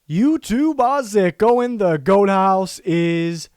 YouTube Ozzico in the Goat House is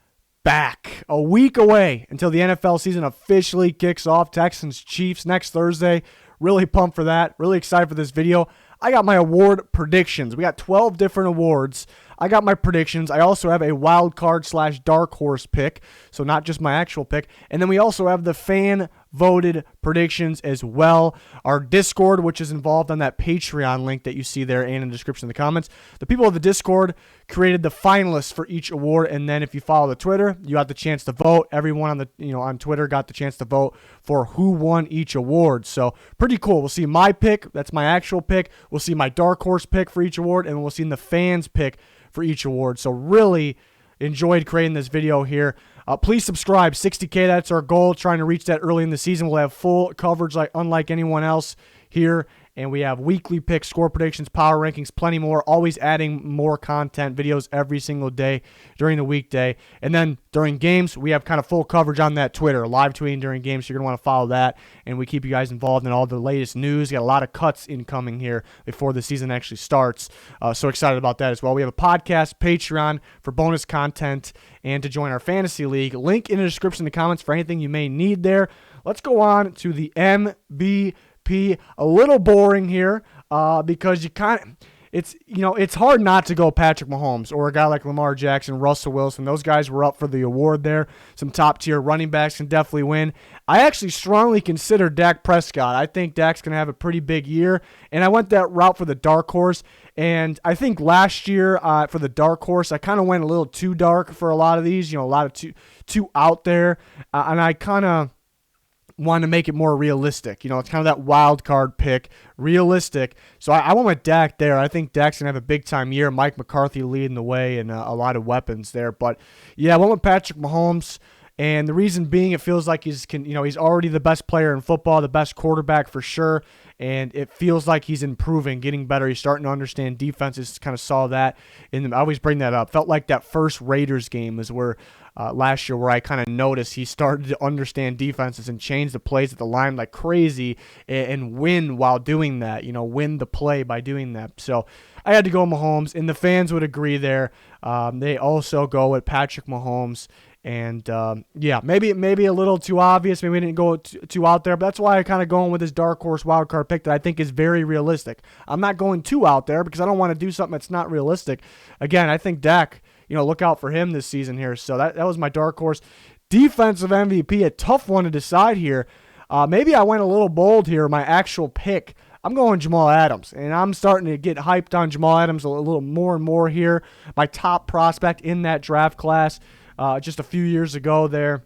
back. A week away until the NFL season officially kicks off. Texans Chiefs next Thursday. Really pumped for that. Really excited for this video. I got my award predictions. We got 12 different awards. I got my predictions. I also have a wild card / dark horse pick, so not just my actual pick. And then we also have the fan voted predictions as well. Our Discord, which is involved on that Patreon link that you see there and in the description in the comments. The people of the Discord created the finalists for each award, and then if you follow the Twitter, you got the chance to vote. Everyone on the on Twitter got the chance to vote for who won each award. So pretty cool. We'll see my pick. That's my actual pick. We'll see my dark horse pick for each award, and we'll see the fans pick for each award. So really enjoyed creating this video here. Please subscribe. 60K, that's our goal. Trying to reach that early in the season. We'll have full coverage unlike anyone else here. And we have weekly picks, score predictions, power rankings, plenty more. Always adding more content, videos every single day during the weekday. And then during games, we have kind of full coverage on that Twitter. Live tweeting during games, so you're going to want to follow that. And we keep you guys involved in all the latest news. Got a lot of cuts incoming here before the season actually starts. So excited about that as well. We have a podcast, Patreon for bonus content, and to join our fantasy league. Link in the description in the comments for anything you may need there. Let's go on to the MVP. A little boring here because it's hard not to go Patrick Mahomes or a guy like Lamar Jackson, Russell Wilson. Those guys were up for the award there. Some top tier running backs can definitely win. I actually strongly consider Dak Prescott. I think Dak's going to have a pretty big year, and I went that route for the dark horse. And I think last year for the dark horse, I kind of went a little too dark for a lot of these. A lot of too out there, and I kind of want to make it more realistic. It's kind of that wild card pick, realistic. So I went with Dak there. I think Dak's going to have a big-time year. Mike McCarthy leading the way and a lot of weapons there. But, yeah, I went with Patrick Mahomes. And the reason being, it feels like he's already the best player in football, the best quarterback for sure. And it feels like he's improving, getting better. He's starting to understand defenses. Kind of saw that. And I always bring that up. Felt like that first Raiders game is where last year where I kind of noticed he started to understand defenses and change the plays at the line like crazy and win while doing that. Win the play by doing that. So I had to go Mahomes, and the fans would agree there. They also go with Patrick Mahomes. And, yeah, maybe a little too obvious. Maybe we didn't go too out there. But that's why I kind of going with this dark horse wild card pick that I think is very realistic. I'm not going too out there because I don't want to do something that's not realistic. Again, I think Dak, look out for him this season here. So that was my dark horse. Defensive MVP, a tough one to decide here. Maybe I went a little bold here. My actual pick, I'm going Jamal Adams, and I'm starting to get hyped on Jamal Adams a little more and more here. My top prospect in that draft class. Just a few years ago there,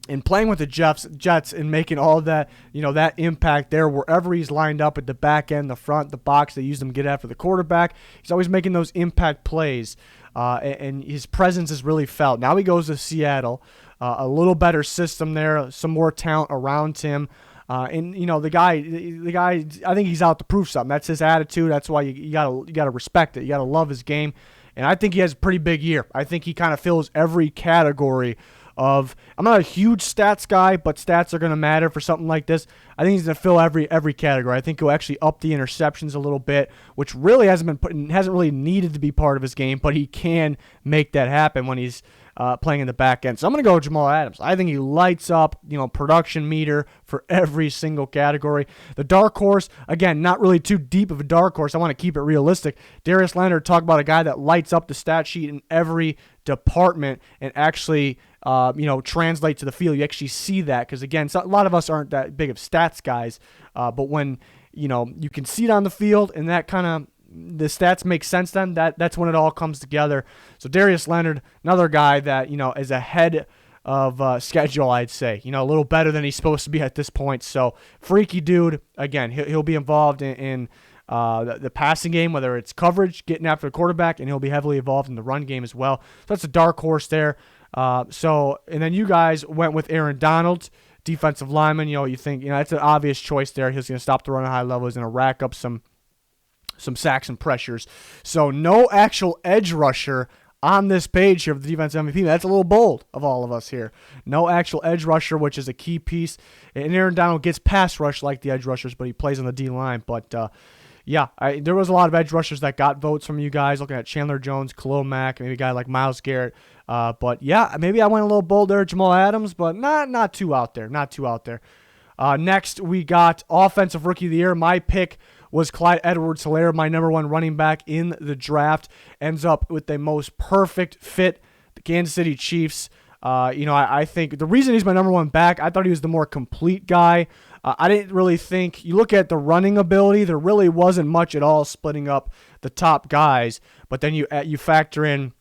and playing with the Jets and making all that, that impact there wherever he's lined up at the back end, the front, the box. They use him to get after the quarterback. He's always making those impact plays, and his presence is really felt. Now he goes to Seattle, a little better system there, some more talent around him. And the guy, I think he's out to prove something. That's his attitude. That's why you gotta respect it. You gotta love his game. And I think he has a pretty big year. I think he kind of fills every category of – I'm not a huge stats guy, but stats are going to matter for something like this. I think he's going to fill every category. I think he'll actually up the interceptions a little bit, which really hasn't really needed to be part of his game, but he can make that happen when he's playing in the back end. So I'm going to go with Jamal Adams. I think he lights up, production meter for every single category. The dark horse, again, not really too deep of a dark horse. I want to keep it realistic. Darius Leonard, talk about a guy that lights up the stat sheet in every department and actually, translate to the field. You actually see that because, again, a lot of us aren't that big of stats guys, but when, you can see it on the field and that kind of, the stats make sense then, that's when it all comes together. So Darius Leonard, another guy that, is ahead of schedule, I'd say. A little better than he's supposed to be at this point. So freaky dude. Again, he'll be involved in the passing game, whether it's coverage, getting after the quarterback, and he'll be heavily involved in the run game as well. So that's a dark horse there. And then you guys went with Aaron Donald, defensive lineman. You think, that's an obvious choice there. He's going to stop the run at a high level. He's going to rack up some sacks and pressures. So no actual edge rusher on this page here of the defensive MVP. That's a little bold of all of us here. No actual edge rusher, which is a key piece. And Aaron Donald gets pass rush like the edge rushers, but he plays on the D line. But yeah, there was a lot of edge rushers that got votes from you guys, looking at Chandler Jones, Khalil Mack, maybe a guy like Myles Garrett. But yeah, maybe I went a little bold there, Jamal Adams, but not too out there. Not too out there. Next, we got Offensive Rookie of the Year. My pick was Clyde Edwards-Helaire, my number one running back in the draft. Ends up with the most perfect fit, the Kansas City Chiefs. I think the reason he's my number one back, I thought he was the more complete guy. I didn't really think, you look at the running ability, there really wasn't much at all splitting up the top guys. But then you factor in,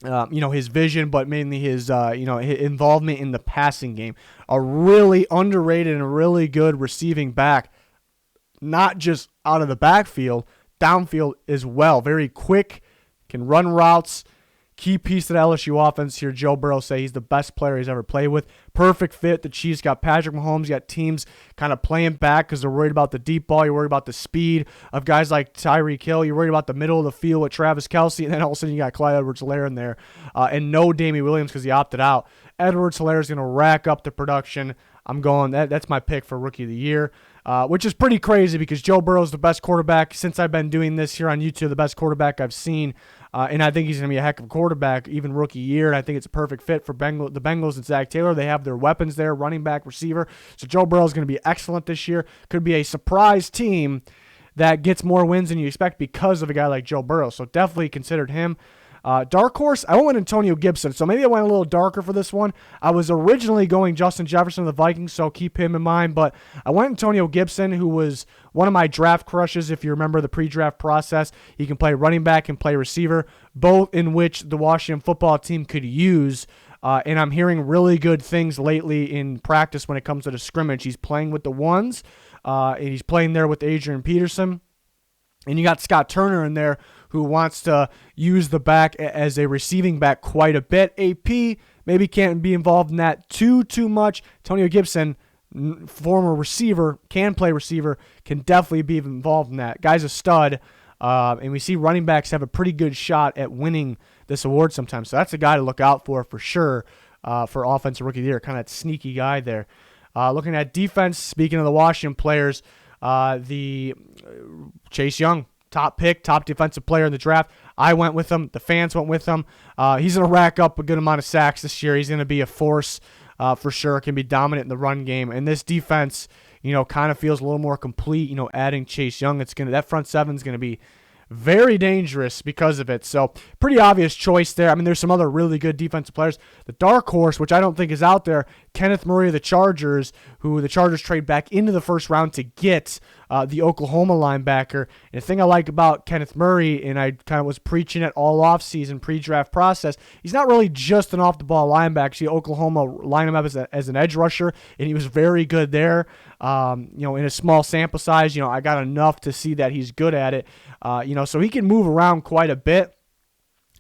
his vision, but mainly his involvement in the passing game. A really underrated and really good receiving back, not just out of the backfield, downfield as well. Very quick, can run routes. Key piece of the LSU offense here. Joe Burrow say he's the best player he's ever played with. Perfect fit. The Chiefs got Patrick Mahomes. You got teams kind of playing back because they're worried about the deep ball. You're worried about the speed of guys like Tyreek Hill. You're worried about the middle of the field with Travis Kelce. And then all of a sudden you got Clyde Edwards-Helaire in there. And no Damien Williams because he opted out. Edwards-Helaire is going to rack up the production. I'm going, that's my pick for Rookie of the Year. Which is pretty crazy because Joe Burrow is the best quarterback since I've been doing this here on YouTube, the best quarterback I've seen. And I think he's going to be a heck of a quarterback, even rookie year. And I think it's a perfect fit for the Bengals and Zach Taylor. They have their weapons there, running back, receiver. So Joe Burrow is going to be excellent this year. Could be a surprise team that gets more wins than you expect because of a guy like Joe Burrow. So definitely considered him. Dark horse, I went with Antonio Gibson, so maybe I went a little darker for this one. I was originally going Justin Jefferson of the Vikings, so keep him in mind, but I went Antonio Gibson, who was one of my draft crushes, if you remember the pre-draft process. He can play running back and play receiver, both in which the Washington football team could use, and I'm hearing really good things lately in practice when it comes to the scrimmage. He's playing with the ones, and he's playing there with Adrian Peterson. And you got Scott Turner in there who wants to use the back as a receiving back quite a bit. AP maybe can't be involved in that too much. Antonio Gibson, former receiver, can play receiver, can definitely be involved in that. Guy's a stud, and we see running backs have a pretty good shot at winning this award sometimes. So that's a guy to look out for sure for Offensive Rookie of the Year, kind of that sneaky guy there. Looking at defense, speaking of the Washington players, the Chase Young, top pick, top defensive player in the draft. I went with him. The fans went with him. He's going to rack up a good amount of sacks this year. He's going to be a force for sure. Can be dominant in the run game. And this defense, kind of feels a little more complete. Adding Chase Young, that front seven is going to be very dangerous because of it. So pretty obvious choice there. I mean, there's some other really good defensive players. The dark horse, which I don't think is out there, Kenneth Murray of the Chargers, who the Chargers trade back into the first round to get the Oklahoma linebacker. And the thing I like about Kenneth Murray, and I kind of was preaching it all offseason pre-draft process, he's not really just an off-the-ball linebacker. See, Oklahoma lined him up as an edge rusher, and he was very good there. In a small sample size, I got enough to see that he's good at it. So he can move around quite a bit.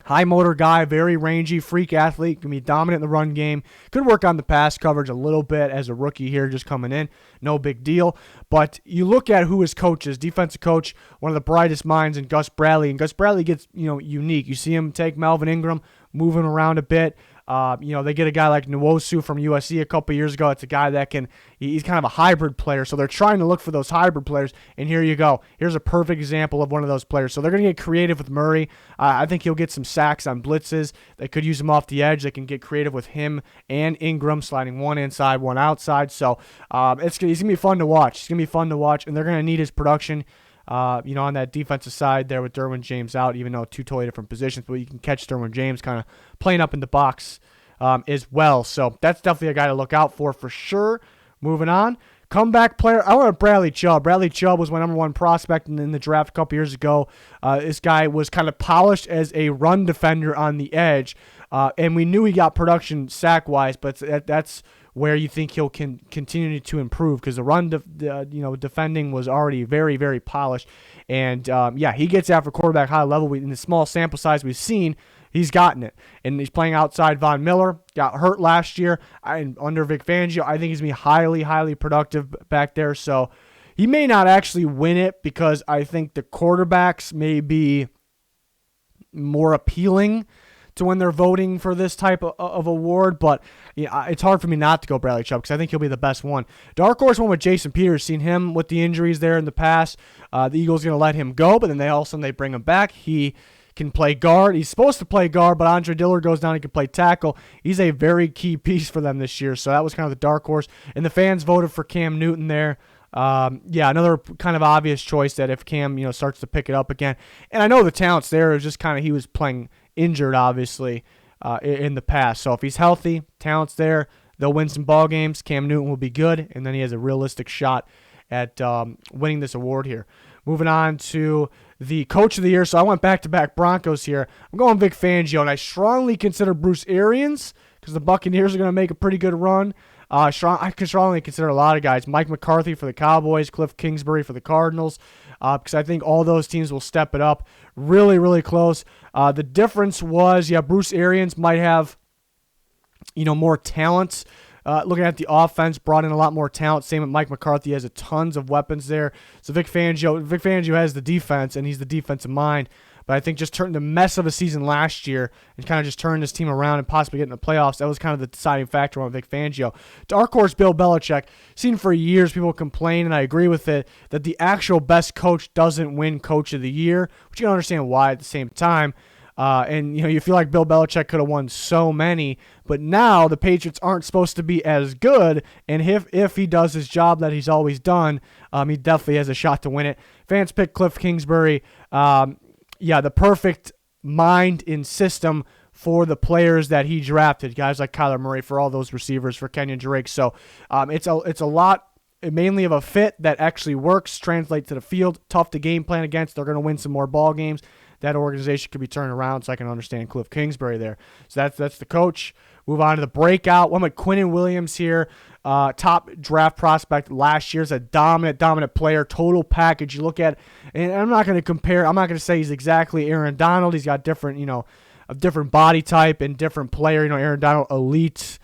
High motor guy, very rangy, freak athlete, can be dominant in the run game. Could work on the pass coverage a little bit as a rookie here, just coming in. No big deal. But you look at who his coach is. Defensive coach, one of the brightest minds in Gus Bradley. And Gus Bradley gets, unique. You see him take Melvin Ingram, move him around a bit. They get a guy like Nwosu from USC a couple years ago. It's a guy that he's kind of a hybrid player. So they're trying to look for those hybrid players. And here you go. Here's a perfect example of one of those players. So they're going to get creative with Murray. I think he'll get some sacks on blitzes. They could use him off the edge. They can get creative with him and Ingram, sliding one inside, one outside. So he's going to be fun to watch. It's going to be fun to watch. And they're going to need his production. On that defensive side there with Derwin James out, even though two totally different positions, but you can catch Derwin James kind of playing up in the box as well. So that's definitely a guy to look out for sure. Moving on. Comeback player, I went Bradley Chubb. Bradley Chubb was my number one prospect in the draft a couple years ago. This guy was kind of polished as a run defender on the edge, and we knew he got production sack-wise, but that's where you think he'll continue to improve because the run defending was already very, very polished. And, he gets after quarterback high level. In the small sample size we've seen, he's gotten it. And he's playing outside Von Miller. Got hurt last year. And under Vic Fangio, I think he's going to be highly, highly productive back there. So he may not actually win it because I think the quarterbacks may be more appealing to when they're voting for this type of award, but it's hard for me not to go Bradley Chubb because I think he'll be the best one. Dark horse one with Jason Peters. Seen him with the injuries there in the past. The Eagles going to let him go, but then all of a sudden they bring him back. He can play guard. He's supposed to play guard, but Andre Dillard goes down. He can play tackle. He's a very key piece for them this year, so that was kind of the dark horse. And the fans voted for Cam Newton there. Another kind of obvious choice that if Cam, starts to pick it up again. And I know the talent's there. It was just kind of he was playing injured, obviously, in the past. So if he's healthy, talent's there, they'll win some ball games. Cam Newton will be good, and then he has a realistic shot at winning this award here. Moving on to the Coach of the Year. So I went back-to-back Broncos here. I'm going Vic Fangio, and I strongly consider Bruce Arians because the Buccaneers are going to make a pretty good run. I can strongly consider a lot of guys. Mike McCarthy for the Cowboys, Cliff Kingsbury for the Cardinals, because I think all those teams will step it up. Really, really close. The difference was, Bruce Arians might have, more talent. Looking at the offense, brought in a lot more talent. Same with Mike McCarthy, has a tons of weapons there. So Vic Fangio has the defense, and he's the defensive mind. But I think just turning the mess of a season last year and kind of just turning this team around and possibly getting the playoffs, that was kind of the deciding factor on Vic Fangio. Dark horse Bill Belichick, seen for years people complain, and I agree with it, that the actual best coach doesn't win Coach of the Year, which you can understand why at the same time. You feel like Bill Belichick could have won so many, but now the Patriots aren't supposed to be as good, and if he does his job that he's always done, he definitely has a shot to win it. Fans pick Cliff Kingsbury. The perfect mind and system for the players that he drafted, guys like Kyler Murray, for all those receivers, for Kenyon Drake. So it's a lot mainly of a fit that actually works, translates to the field, tough to game plan against. They're going to win some more ball games. That organization could be turned around, so I can understand Cliff Kingsbury there. So that's the coach. Move on to the breakout. One with Quinnen Williams here, top draft prospect last year. Is a dominant player, total package. You look at, and I'm not going to compare. I'm not going to say he's exactly Aaron Donald. He's got different, a different body type and different player. Aaron Donald, elite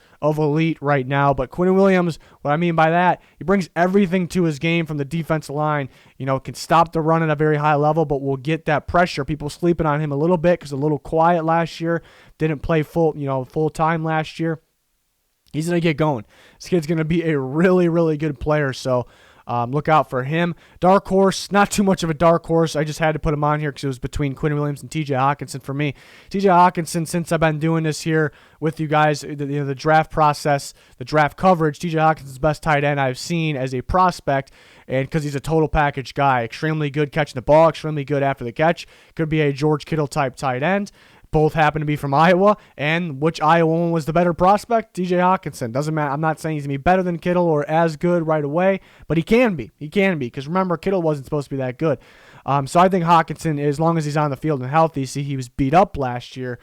right now. But Quinnen Williams, what I mean by that, he brings everything to his game from the defensive line. Can stop the run at a very high level, but will get that pressure. People sleeping on him a little bit because a little quiet last year. Didn't play full time last year. He's going to get going. This kid's going to be a really, really good player. So look out for him. Dark horse, not too much of a dark horse. I just had to put him on here because it was between Quinnen Williams and TJ Hawkinson for me. TJ Hawkinson, since I've been doing this here with you guys, the draft process, the draft coverage, TJ Hawkinson's the best tight end I've seen as a prospect, and because he's a total package guy. Extremely good catching the ball, extremely good after the catch. Could be a George Kittle type tight end. Both happen to be from Iowa, and which Iowa one was the better prospect? TJ Hawkinson. Doesn't matter. I'm not saying he's going to be better than Kittle or as good right away, but he can be. Because remember, Kittle wasn't supposed to be that good. So I think Hawkinson, as long as he's on the field and healthy, see he was beat up last year,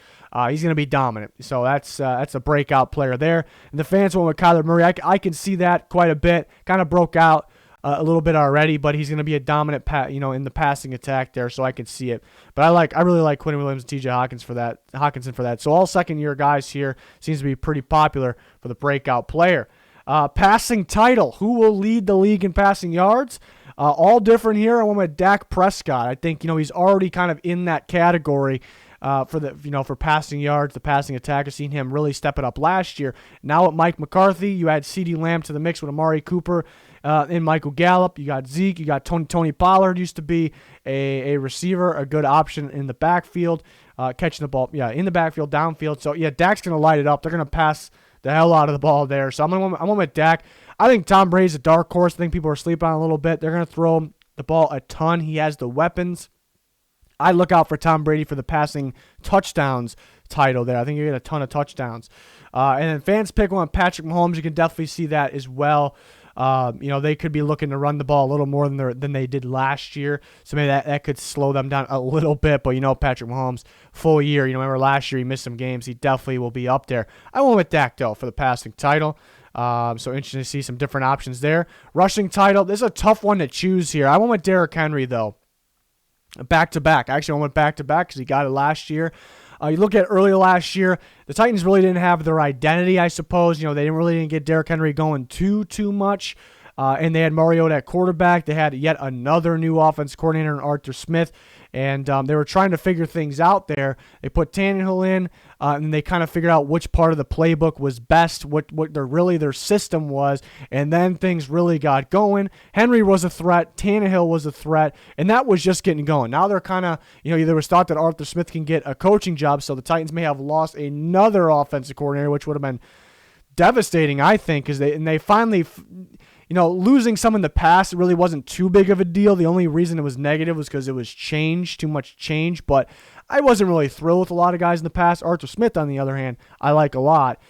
he's going to be dominant. So that's a breakout player there. And the fans went with Kyler Murray. I can see that quite a bit. Kind of broke out a little bit already, but he's going to be a dominant in the passing attack there, so I can see it. But I really like Quinnen Williams and TJ Hawkinson for that. So all second-year guys here seems to be pretty popular for the breakout player. Passing title, who will lead the league in passing yards? All different here. I went with Dak Prescott. I think he's already kind of in that category. For passing yards, the passing attack. I've seen him really step it up last year. Now with Mike McCarthy, you add CeeDee Lamb to the mix with Amari Cooper and Michael Gallup. You got Zeke. You got Tony Pollard used to be a receiver, a good option in the backfield, catching the ball, in the backfield, downfield. So, Dak's going to light it up. They're going to pass the hell out of the ball there. So I'm going with Dak. I think Tom Brady's a dark horse. I think people are sleeping on a little bit. They're going to throw the ball a ton. He has the weapons. I look out for Tom Brady for the passing touchdowns title there. I think you get a ton of touchdowns. And then fans pick one, Patrick Mahomes. You can definitely see that as well. They could be looking to run the ball a little more than they did last year. So maybe that could slow them down a little bit. But, Patrick Mahomes, full year. Remember last year he missed some games. He definitely will be up there. I went with Dak, though, for the passing title. So interesting to see some different options there. Rushing title. This is a tough one to choose here. I went with Derrick Henry, though. Back-to-back. Actually, I went back-to-back because he got it last year. You look at earlier last year, the Titans really didn't have their identity, I suppose. They didn't get Derrick Henry going too much. And they had Mariota at quarterback. They had yet another new offense coordinator in Arthur Smith. And they were trying to figure things out there. They put Tannehill in, and they kind of figured out which part of the playbook was best, what their system was, and then things really got going. Henry was a threat, Tannehill was a threat, and that was just getting going. Now they're kind of, there was thought that Arthur Smith can get a coaching job, so the Titans may have lost another offensive coordinator, which would have been devastating, I think, because they finally, losing some in the past, it really wasn't too big of a deal. The only reason it was negative was because it was too much change. But I wasn't really thrilled with a lot of guys in the past. Arthur Smith, on the other hand, I like a lot.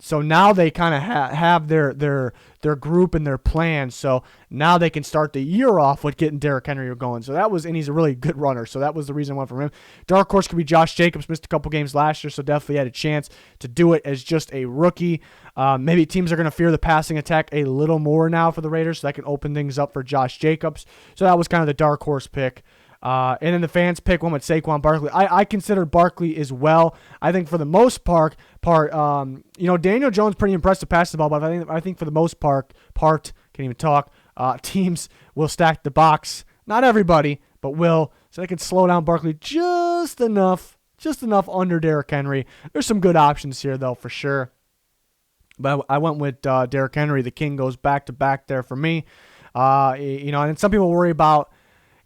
So now they kind of have their group and their plan. So now they can start the year off with getting Derrick Henry going. So and he's a really good runner. So that was the reason I went for him. Dark horse could be Josh Jacobs. Missed a couple games last year, so definitely had a chance to do it as just a rookie. Maybe teams are going to fear the passing attack a little more now for the Raiders, so that can open things up for Josh Jacobs. So that was kind of the dark horse pick. And then the fans pick one with Saquon Barkley. I consider Barkley as well. I think for the most part, Daniel Jones pretty impressive pass the ball, but I think for the most part, can't even talk. Teams will stack the box. Not everybody, but will. So they can slow down Barkley just enough under Derrick Henry. There's some good options here though, for sure. But I went with Derrick Henry. The king goes back to back there for me. And some people worry about.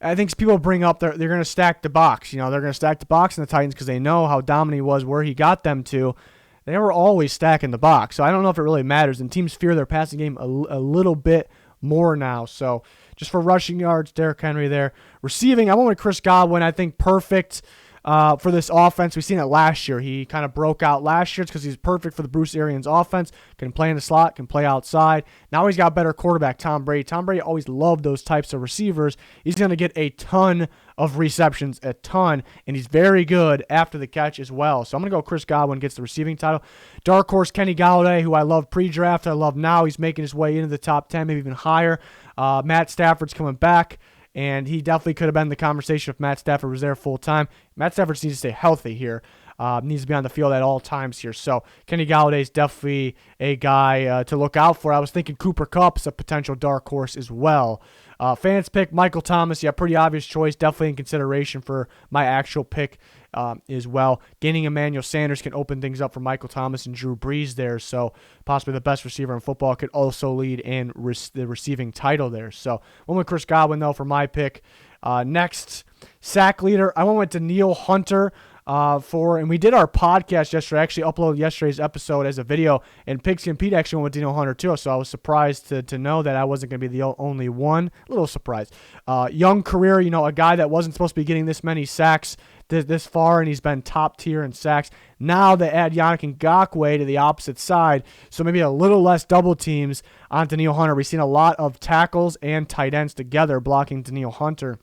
I think people bring up they're going to stack the box. They're going to stack the box in the Titans because they know how dominant he was, where he got them to. They were always stacking the box. So I don't know if it really matters. And teams fear their passing game a little bit more now. So just for rushing yards, Derrick Henry there. Receiving, I went with Chris Godwin. I think perfect for this offense. We've seen it last year. He kind of broke out last year because he's perfect for the Bruce Arians offense. Can play in the slot, can play outside. Now he's got a better quarterback, Tom Brady. Tom Brady always loved those types of receivers. He's going to get a ton of receptions, and he's very good after the catch as well. So I'm going to go Chris Godwin gets the receiving title. Dark horse, Kenny Golladay, who I love pre-draft. I love now. He's making his way into the top 10, maybe even higher. Matt Stafford's coming back. And he definitely could have been in the conversation if Matt Stafford was there full time. Matt Stafford needs to stay healthy here. Needs to be on the field at all times here. So Kenny Golladay is definitely a guy to look out for. I was thinking Cooper Kupp's a potential dark horse as well. Fans pick Michael Thomas. Yeah, pretty obvious choice. Definitely in consideration for my actual pick as well. Gaining Emmanuel Sanders can open things up for Michael Thomas and Drew Brees there. So possibly the best receiver in football could also lead in the receiving title there. So went with Chris Godwin though for my pick. Next, sack leader. I went with Danielle Hunter. And we did our podcast yesterday. I actually uploaded yesterday's episode as a video, and Pigskin Pete actually went with Danielle Hunter too, so I was surprised to know that I wasn't going to be the only one. A little surprised. Young career, a guy that wasn't supposed to be getting this many sacks this far, and he's been top tier in sacks. Now they add Yannick Ngakoue to the opposite side, so maybe a little less double teams on Danielle Hunter. We've seen a lot of tackles and tight ends together blocking Danielle Hunter.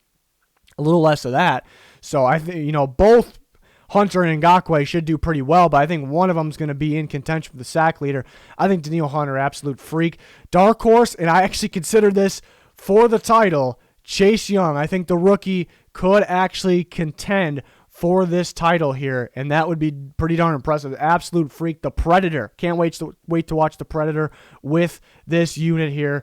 A little less of that. So I think, both Hunter and Ngakoue should do pretty well, but I think one of them is going to be in contention for the sack leader. I think Danielle Hunter, absolute freak. Dark horse, and I actually consider this for the title, Chase Young. I think the rookie could actually contend for this title here, and that would be pretty darn impressive. Absolute freak, the Predator. Can't wait to watch the Predator with this unit here.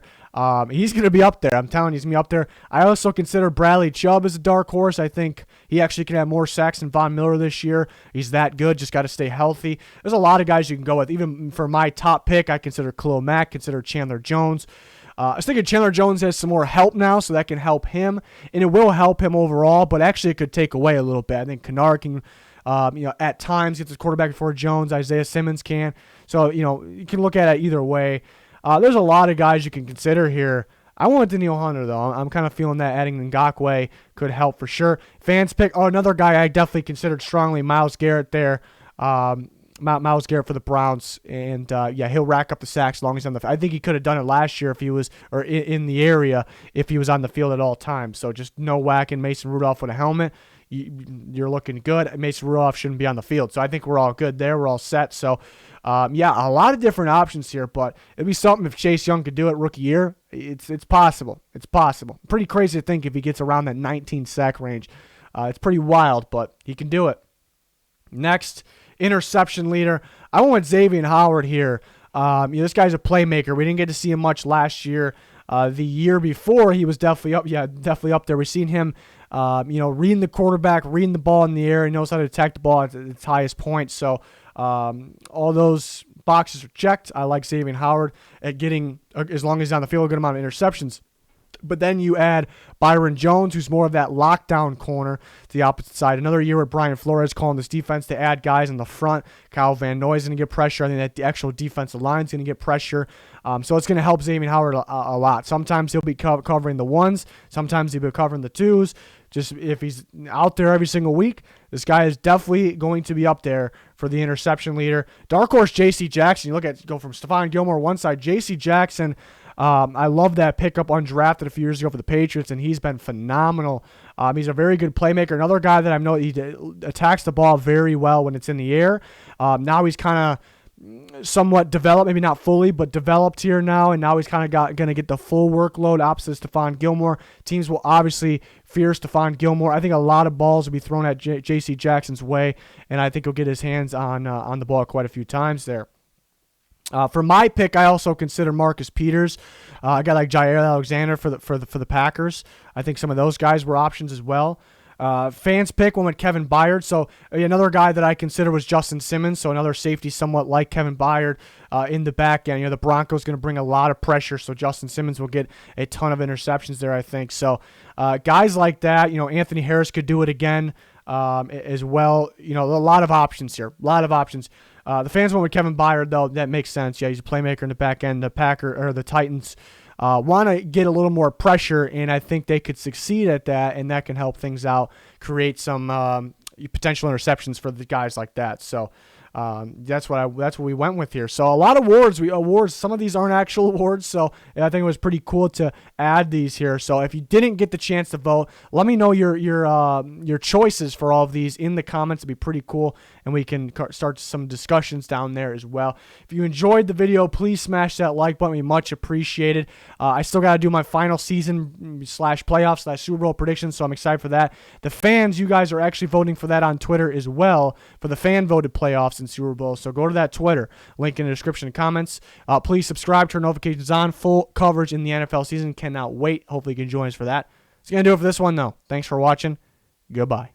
He's going to be up there. I'm telling you, he's going to be up there. I also consider Bradley Chubb as a dark horse. I think he actually can have more sacks than Von Miller this year. He's that good. Just got to stay healthy. There's a lot of guys you can go with. Even for my top pick, I consider Khalil Mack, consider Chandler Jones. I was thinking Chandler Jones has some more help now, so that can help him, and it will help him overall, but actually it could take away a little bit. I think Kennard can, at times get the quarterback before Jones. Isaiah Simmons can. So, you can look at it either way. There's a lot of guys you can consider here. I want Danielle Hunter, though. I'm kind of feeling that adding Ngakoue could help for sure. Fans pick, another guy I definitely considered strongly, Myles Garrett there. Myles Garrett for the Browns, and he'll rack up the sacks as long as he's on the field. I think he could have done it last year if he was, or in the area, if he was on the field at all times. So just no whacking Mason Rudolph with a helmet. You're looking good. Mason Rudolph shouldn't be on the field. So I think we're all good there. We're all set. So, a lot of different options here, but it'd be something if Chase Young could do it rookie year. It's possible. It's possible. Pretty crazy to think if he gets around that 19 sack range. It's pretty wild, but he can do it. Next, interception leader. I went with Xavier Howard here. This guy's a playmaker. We didn't get to see him much last year. The year before, he was definitely up there. We've seen him reading the quarterback, reading the ball in the air. He knows how to attack the ball at its highest point. So all those boxes are checked. I like Xavier Howard at getting, as long as he's on the field, a good amount of interceptions. But then you add Byron Jones, who's more of that lockdown corner to the opposite side. Another year with Brian Flores calling this defense to add guys in the front. Kyle Van Noy is going to get pressure. I think that the actual defensive line is going to get pressure. So it's going to help Xavier Howard a lot. Sometimes he'll be covering the ones. Sometimes he'll be covering the twos. Just if he's out there every single week, this guy is definitely going to be up there for the interception leader. Dark horse J.C. Jackson. You go from Stephon Gilmore one side. J.C. Jackson, I love that pickup undrafted a few years ago for the Patriots, and he's been phenomenal. He's a very good playmaker. Another guy that I know he attacks the ball very well when it's in the air. Now he's kind of somewhat developed, maybe not fully, but developed here now, and now he's kind of going to get the full workload opposite Stephon Gilmore. Teams will obviously fear Stephon Gilmore. I think a lot of balls will be thrown at J.C. Jackson's way, and I think he'll get his hands on the ball quite a few times there. For my pick, I also consider Marcus Peters. I got like Jair Alexander for the Packers. I think some of those guys were options as well. Fans pick one with Kevin Byard. So another guy that I consider was Justin Simmons. So another safety somewhat like Kevin Byard in the back end. The Broncos going to bring a lot of pressure, so Justin Simmons will get a ton of interceptions there, I think. So guys like that, Anthony Harris could do it again as well. A lot of options here. A lot of options. The fans went with Kevin Byard, though. That makes sense. Yeah, he's a playmaker in the back end. The Titans want to get a little more pressure, and I think they could succeed at that, and that can help things out, create some potential interceptions for the guys like that. So that's what we went with here. So a lot of awards. Some of these aren't actual awards, so I think it was pretty cool to add these here. So if you didn't get the chance to vote, let me know your choices for all of these in the comments. It'd be pretty cool, and we can start some discussions down there as well. If you enjoyed the video, please smash that like button. It'd be much appreciated. I still got to do my final season / playoffs / Super Bowl predictions, so I'm excited for that. The fans, you guys are actually voting for that on Twitter as well for the fan voted playoffs and Super Bowl. So go to that Twitter, link in the description and comments. Please subscribe, turn notifications on. Full coverage in the NFL season. Cannot wait. Hopefully you can join us for that. It's going to do it for this one, though. Thanks for watching. Goodbye.